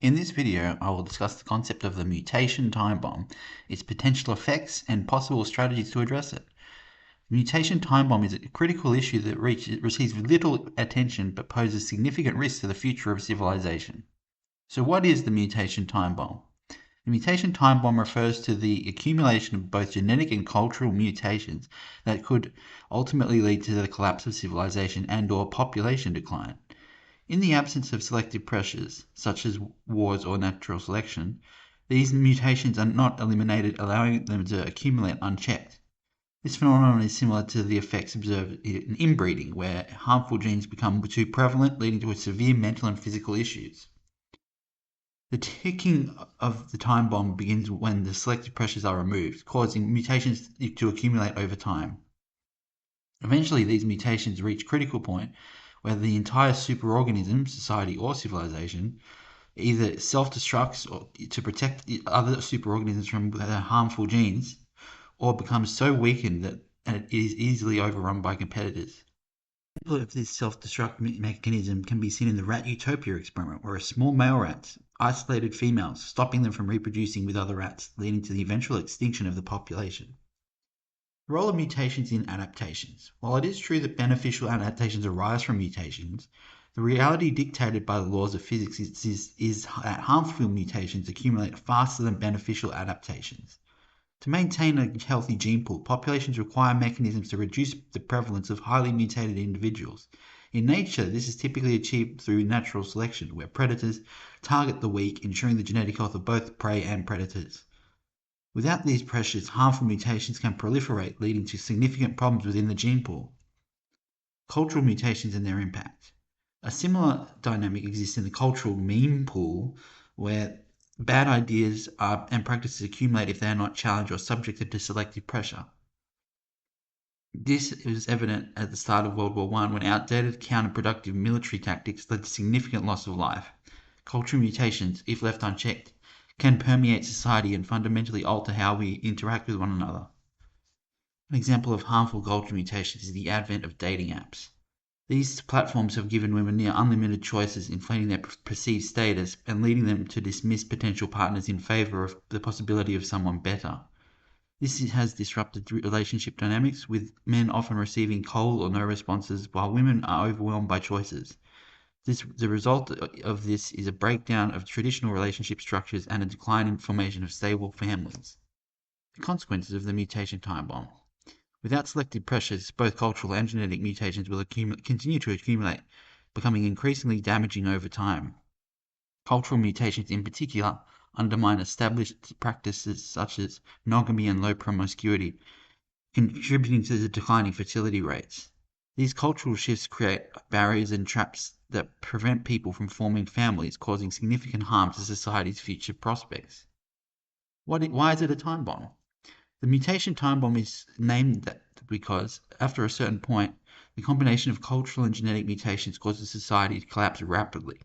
In this video, I will discuss the concept of the mutation time bomb, its potential effects, and possible strategies to address it. The mutation time bomb is a critical issue that receives little attention but poses significant risks to the future of civilization. So what is the mutation time bomb? The mutation time bomb refers to the accumulation of both genetic and cultural mutations that could ultimately lead to the collapse of civilization and/or population decline. In the absence of selective pressures, such as wars or natural selection, these mutations are not eliminated, allowing them to accumulate unchecked. This phenomenon is similar to the effects observed in inbreeding, where harmful genes become too prevalent, leading to severe mental and physical issues. The ticking of the time bomb begins when the selective pressures are removed, causing mutations to accumulate over time. Eventually, these mutations reach critical point where the entire superorganism, society or civilization, either self-destructs or to protect the other superorganisms from their harmful genes, or becomes so weakened that it is easily overrun by competitors. An example of this self-destruct mechanism can be seen in the rat utopia experiment, where a small male rat isolated females, stopping them from reproducing with other rats, leading to the eventual extinction of the population. The role of mutations in adaptations. While it is true that beneficial adaptations arise from mutations, the reality dictated by the laws of physics is that harmful mutations accumulate faster than beneficial adaptations. To maintain a healthy gene pool, populations require mechanisms to reduce the prevalence of highly mutated individuals. In nature, this is typically achieved through natural selection, where predators target the weak, ensuring the genetic health of both prey and predators. Without these pressures, harmful mutations can proliferate, leading to significant problems within the gene pool. Cultural mutations and their impact. A similar dynamic exists in the cultural meme pool, where bad ideas and practices accumulate if they are not challenged or subjected to selective pressure. This was evident at the start of World War I, when outdated counterproductive military tactics led to significant loss of life. Cultural mutations, if left unchecked, can permeate society and fundamentally alter how we interact with one another. An example of harmful cultural mutations is the advent of dating apps. These platforms have given women near unlimited choices, inflating their perceived status and leading them to dismiss potential partners in favor of the possibility of someone better. This has disrupted relationship dynamics, with men often receiving cold or no responses, while women are overwhelmed by choices. The result of this is a breakdown of traditional relationship structures and a decline in formation of stable families. The consequences of the mutation time bomb. Without selective pressures, both cultural and genetic mutations will continue to accumulate, becoming increasingly damaging over time. Cultural mutations in particular undermine established practices such as monogamy and low promiscuity, contributing to the declining fertility rates. These cultural shifts create barriers and traps that prevent people from forming families, causing significant harm to society's future prospects. Why is it a time bomb? The mutation time bomb is named that because, after a certain point, the combination of cultural and genetic mutations causes society to collapse rapidly.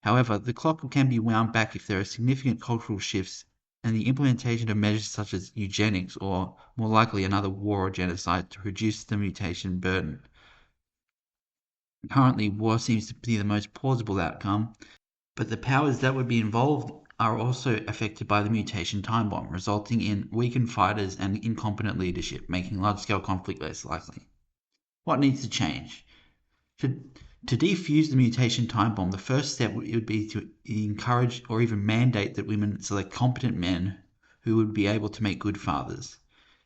However, the clock can be wound back if there are significant cultural shifts and the implementation of measures such as eugenics, or more likely another war or genocide, to reduce the mutation burden. Currently, war seems to be the most plausible outcome, but the powers that would be involved are also affected by the mutation time bomb, resulting in weakened fighters and incompetent leadership, making large-scale conflict less likely. What needs to change? To defuse the mutation time bomb, the first step would be to encourage or even mandate that women select competent men who would be able to make good fathers.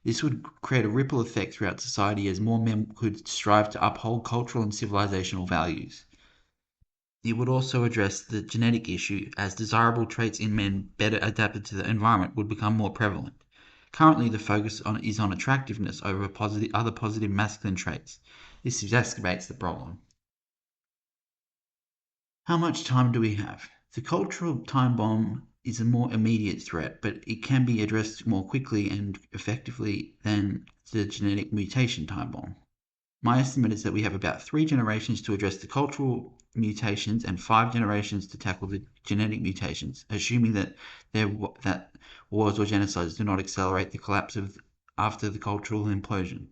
This would create a ripple effect throughout society, as more men could strive to uphold cultural and civilizational values. It would also address the genetic issue, as desirable traits in men better adapted to the environment would become more prevalent. Currently, the focus is on attractiveness over other positive masculine traits. This exacerbates the problem. How much time do we have? The cultural time bomb is a more immediate threat, but it can be addressed more quickly and effectively than the genetic mutation time bomb. My estimate is that we have about 3 generations to address the cultural mutations and 5 generations to tackle the genetic mutations, assuming that wars or genocides do not accelerate the collapse after the cultural implosion.